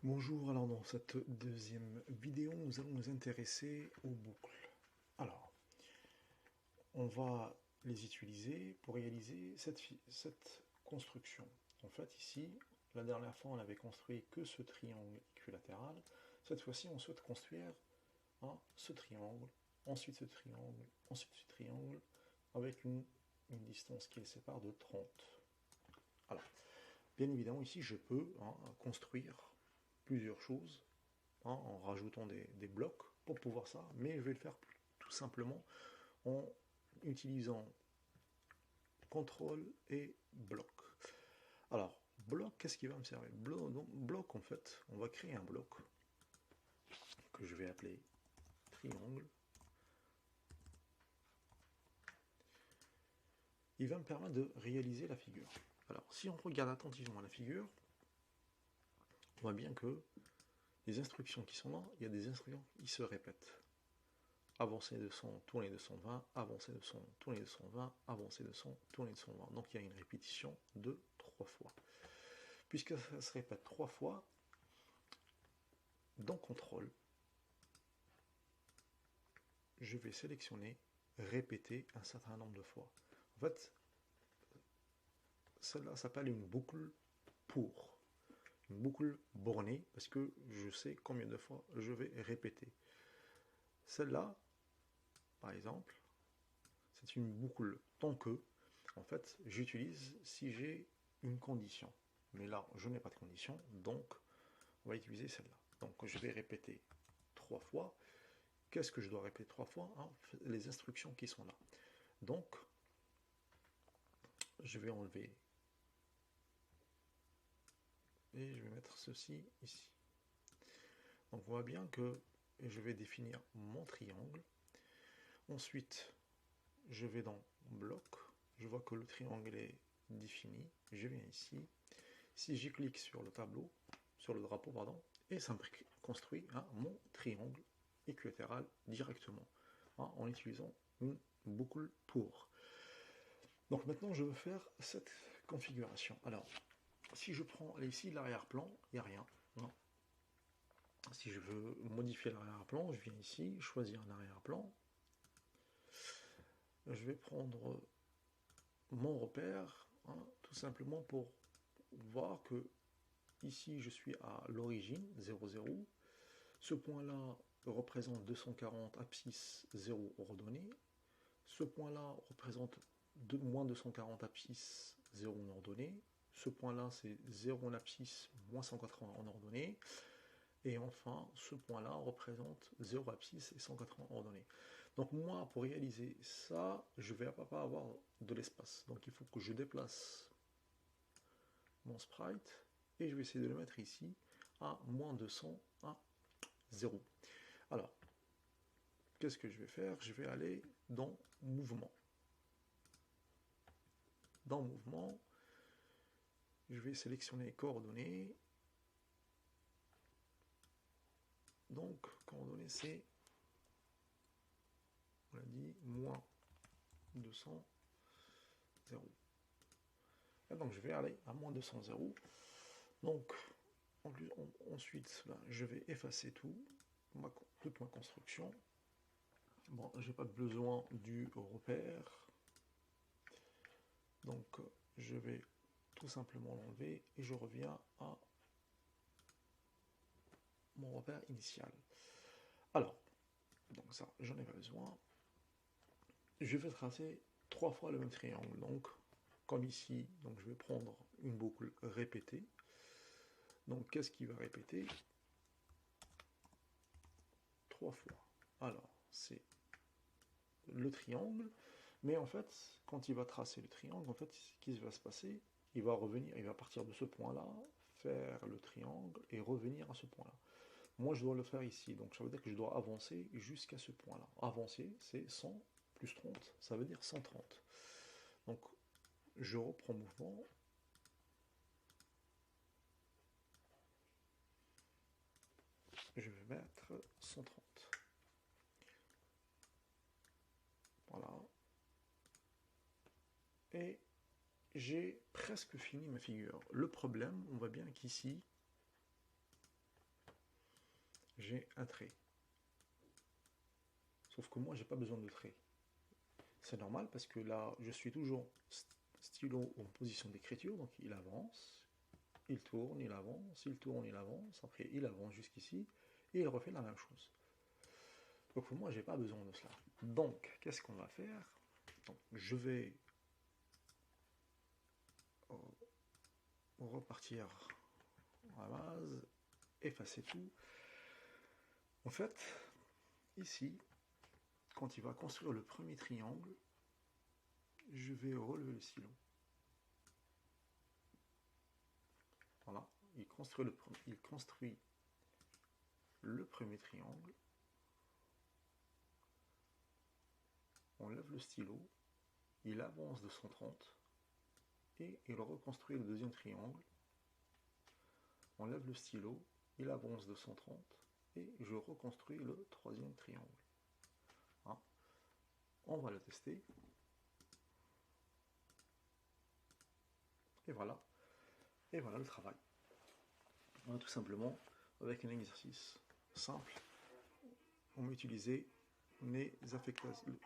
Bonjour, alors dans cette deuxième vidéo, nous allons nous intéresser aux boucles. Alors, on va les utiliser pour réaliser cette construction. En fait, ici, la dernière fois, on n'avait construit que ce triangle équilatéral. Cette fois-ci, on souhaite construire ce triangle, ensuite ce triangle, ensuite ce triangle, avec une distance qui les sépare de 30. Alors, bien évidemment, ici, je peux construire plusieurs choses en rajoutant des blocs pour pouvoir ça, mais je vais le faire tout simplement en utilisant contrôle et bloc. Alors, bloc, qu'est-ce qui va me servir? Bloc, en fait, on va créer un bloc que je vais appeler triangle. Il va me permettre de réaliser la figure. Alors, si on regarde attentivement la figure, on voit bien que les instructions qui sont là, il y a des instructions qui se répètent. Avancer de 100, tourner de 120, avancer de 100, tourner de 120, avancer de 100, tourner de 120. Donc il y a une répétition de 3 fois. Puisque ça se répète 3 fois, dans contrôle, je vais sélectionner répéter un certain nombre de fois. En fait, celle-là s'appelle une boucle pour. Une boucle bornée, parce que je sais combien de fois je vais répéter. Celle-là, par exemple, c'est une boucle tant que, en fait, j'utilise si j'ai une condition. Mais là, je n'ai pas de condition, donc on va utiliser celle-là. Donc je vais répéter 3 fois. Qu'est-ce que je dois répéter 3 fois? Les instructions qui sont là. Donc, je vais enlever et je vais mettre ceci ici. Donc on voit bien que je vais définir mon triangle. Ensuite, je vais dans bloc. Je vois que le triangle est défini. Je viens ici. Si j'y clique sur le tableau, sur le drapeau, pardon, et ça me construit mon triangle équilatéral directement en utilisant une boucle pour. Donc maintenant, je veux faire cette configuration. Alors, si je prends ici l'arrière-plan, il n'y a rien. Non. Si je veux modifier l'arrière-plan, je viens ici, choisir un arrière-plan. Je vais prendre mon repère, tout simplement pour voir que ici je suis à l'origine, 0, 0. Ce point-là représente 240 abscisse 0 ordonnée. Ce point-là représente moins 240 abscisse 0 en ordonnée. Ce point-là, c'est 0 en abscisse, moins 180 en ordonnée. Et enfin, ce point-là représente 0 abscisse et 180 ordonnées. Donc moi, pour réaliser ça, je ne vais pas avoir de l'espace. Donc il faut que je déplace mon sprite et je vais essayer de le mettre ici à moins 200 à 0. Alors, qu'est-ce que je vais faire? Je vais aller dans mouvement. Dans mouvement, je vais sélectionner coordonnées. Donc, coordonnées, c'est, on l'a dit, moins 200, 0. Et donc, je vais aller à moins 200, 0. Donc, ensuite, là, je vais effacer toute ma construction. Bon, j'ai pas besoin du repère. Donc, je vais tout simplement l'enlever et je reviens à mon repère initial. Alors, donc ça, j'en ai pas besoin. Je vais tracer 3 fois le même triangle. Donc, comme ici, donc je vais prendre une boucle répétée. Donc, qu'est-ce qui va répéter 3 fois? Alors, c'est le triangle, mais en fait, quand il va tracer le triangle, en fait, ce qui va se passer, il va revenir, il va partir de ce point-là, faire le triangle et revenir à ce point-là. Moi, je dois le faire ici, donc ça veut dire que je dois avancer jusqu'à ce point-là. Avancer, c'est 100 plus 30, ça veut dire 130. Donc, je reprends mouvement. Je vais mettre 130. Voilà. Et j'ai presque fini ma figure. Le problème, on voit bien qu'ici, j'ai un trait. Sauf que moi, j'ai pas besoin de trait. C'est normal parce que là, je suis toujours stylo en position d'écriture, donc il avance, il tourne, il avance, il tourne, il avance, après il avance jusqu'ici, et il refait la même chose. Donc pour moi, j'ai pas besoin de cela. Donc, qu'est-ce qu'on va faire? Donc, je vais repartir à la base, effacer tout. En fait, ici, quand il va construire le premier triangle, je vais relever le stylo. Voilà, il construit le premier triangle. On lève le stylo, il avance de 130 et il reconstruit le deuxième triangle. On lève le stylo, il avance de 130 et je reconstruis le troisième triangle. Hein. On va le tester. Et voilà le travail. Voilà, tout simplement, avec un exercice simple, on va utiliser les affectations.